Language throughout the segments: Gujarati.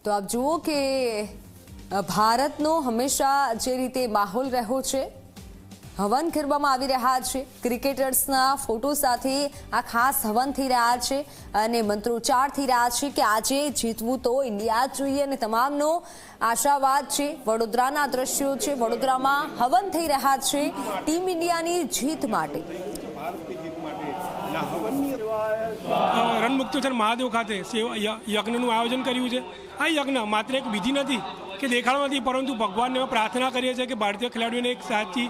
તો આપ જુઓ કે ભારતનો હંમેશા જે રીતે માહોલ રહ્યો છે, હવન કરવામાં આવી રહ્યા છે, ક્રિકેટર્સના ફોટો સાથે આ ખાસ હવન થઈ રહ્યા છે અને મંત્રોચ્ચાર થઈ રહ્યા છે કે આજે જીતવું તો ઇન્ડિયા જ જોઈએ અને તમામનો આશાવાદ છે। વડોદરાના દ્રશ્યો છે, વડોદરામાં હવન થઈ રહ્યા છે ટીમ ઇન્ડિયાની જીત માટે। રણમુક્તેશ્વર મહાદેવ ખાતે યજ્ઞનું આયોજન કર્યું છે। આ યજ્ઞ માત્ર એક વિધિ નથી કે દેખાડો નથી, પરંતુ ભગવાનને પ્રાર્થના કરીએ છીએ કે ભારતીય ખેલાડીઓને એક સાચી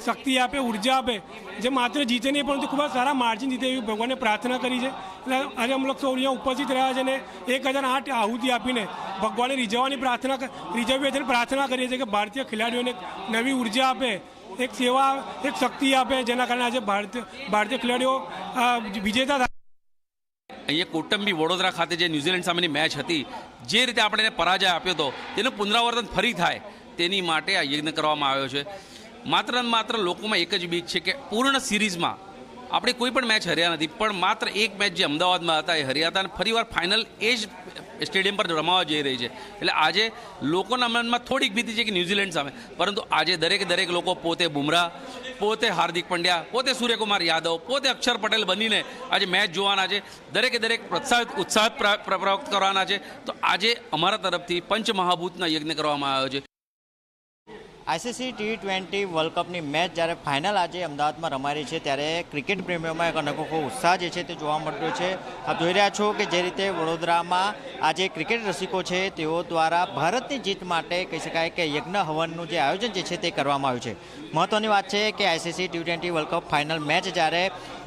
શક્તિ આપે, ઉર્જા આપે, જે માત્ર જીતે નહીં પરંતુ ખૂબ જ સારા માર્જિન જીતે એવી ભગવાનને પ્રાર્થના કરી છે। એટલે આજે અમે લોકો અહીંયા ઉપસ્થિત રહ્યા છે ને 1008 આહુતિ આપીને ભગવાનને રીઝવવાની પ્રાર્થના કરીએ છીએ કે ભારતીય ખેલાડીઓને નવી ઉર્જા આપે, એક સેવા, એક શક્તિ આપે, જેના કારણે આજે ભારતીય ખેલાડીઓ વિજેતા થાય। અહીંયા કોટંબી વડોદરા ખાતે જે ન્યૂઝીલેન્ડ સામેની મેચ હતી, જે રીતે આપણે એને પરાજય આપ્યો હતો તેનું પુનરાવર્તન ફરી થાય તેની માટે આ યજ્ઞ કરવામાં આવ્યો છે। માત્ર ને માત્ર લોકોમાં એક જ બીક છે કે પૂર્ણ સિરીઝમાં આપણે કોઈ પણ મેચ હર્યા નથી, પણ માત્ર એક મેચ જે અમદાવાદમાં હતા એ હર્યા હતા અને ફરીવાર ફાઇનલ એ જ સ્ટેડિયમ પર રમાવા જઈ રહી છે। એટલે આજે લોકોના મનમાં થોડીક ભીતિ છે કે ન્યૂઝીલેન્ડ સામે, પરંતુ આજે દરેક લોકો પોતે બુમરાહ, પોતે હાર્દિક પંડ્યા, પોતે સૂર્યકુમાર યાદવ, પોતે અક્ષર પટેલ બનીને આજે મેચ જોવાના છે। દરેક ઉત્સાહ પ્રયુક્ત કરવાના છે। તો આજે અમારા તરફથી પંચમહાભૂતના યજ્ઞ કરવામાં આવ્યો છે। આઈસીસી T20 વર્લ્ડ કપની મેચ જ્યારે ફાઇનલ આજે અમદાવાદમાં રમાઈ રહી છે, ત્યારે ક્રિકેટ પ્રેમીઓમાં એક અનોખો ઉત્સાહ જે છે તે જોવા મળતો છે। આપ જોઈ રહ્યા છો કે જે રીતે વડોદરામાં આજે ક્રિકેટ રસિકો છે તેઓ દ્વારા ભારતની જીત માટે કહી શકાય કે યજ્ઞ હવનનું જે આયોજન જે છે તે કરવામાં આવ્યું છે। મહત્ત્વની વાત છે કે ICC T20 world cup final match જ્યારે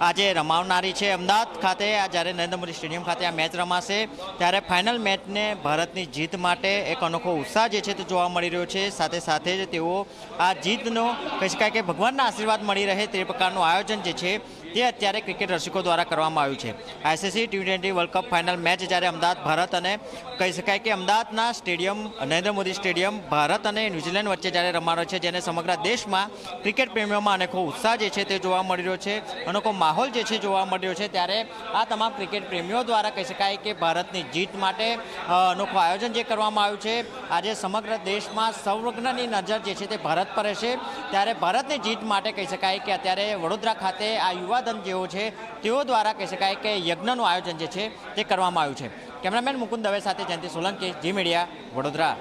આજે રમાવનારી છે અમદાવાદ ખાતે, જ્યારે નરેન્દ્ર મોદી સ્ટેડિયમ ખાતે આ મેચ રમાશે, ત્યારે ફાઇનલ મેચને ભારતની જીત માટે એક અનોખો ઉત્સાહ જે છે તે જોવા મળી રહ્યો છે। સાથે સાથે જ તેઓ આ જીતનો કહી શકાય કે ભગવાનના આશીર્વાદ મળી રહે તે પ્રકારનું આયોજન જે છે તે અત્યારે ક્રિકેટ રસિકો દ્વારા કરવામાં આવ્યું છે। ICC T20 world cup final match જ્યારે અમદાવાદ ભારત અને કહી શકાય કે અમદાવાદના સ્ટેડિયમ નરેન્દ્ર મોદી સ્ટેડિયમ ભારત અને ન્યૂઝીલેન્ડ વચ્ચે જ્યારે રમાડો છે, જેને સમગ્ર દેશમાં ક્રિકેટ પ્રેમીઓમાં અનેકો ઉત્સાહ જે છે તે જોવા મળી રહ્યો છે, અનોખો માહોલ જે છે જોવા મળી રહ્યો છે। ત્યારે આ તમામ ક્રિકેટ પ્રેમીઓ દ્વારા કહી શકાય કે ભારતની જીત માટે અનોખું આયોજન જે કરવામાં આવ્યું છે, આજે સમગ્ર દેશમાં સર્વજ્ઞની નજર જે છે તે ભારત પર રહેશે। ત્યારે ભારતની જીત માટે કહી શકાય કે અત્યારે વડોદરા ખાતે આ યુવાધન જેઓ છે તેઓ દ્વારા કહી શકાય કે યજ્ઞનું આયોજન જે છે તે કરવામાં આવ્યું છે। કેમેરામેન મુકુંદ દવે સાથે જયંતિ સોલંકી, જી મીડિયા, વડોદરા।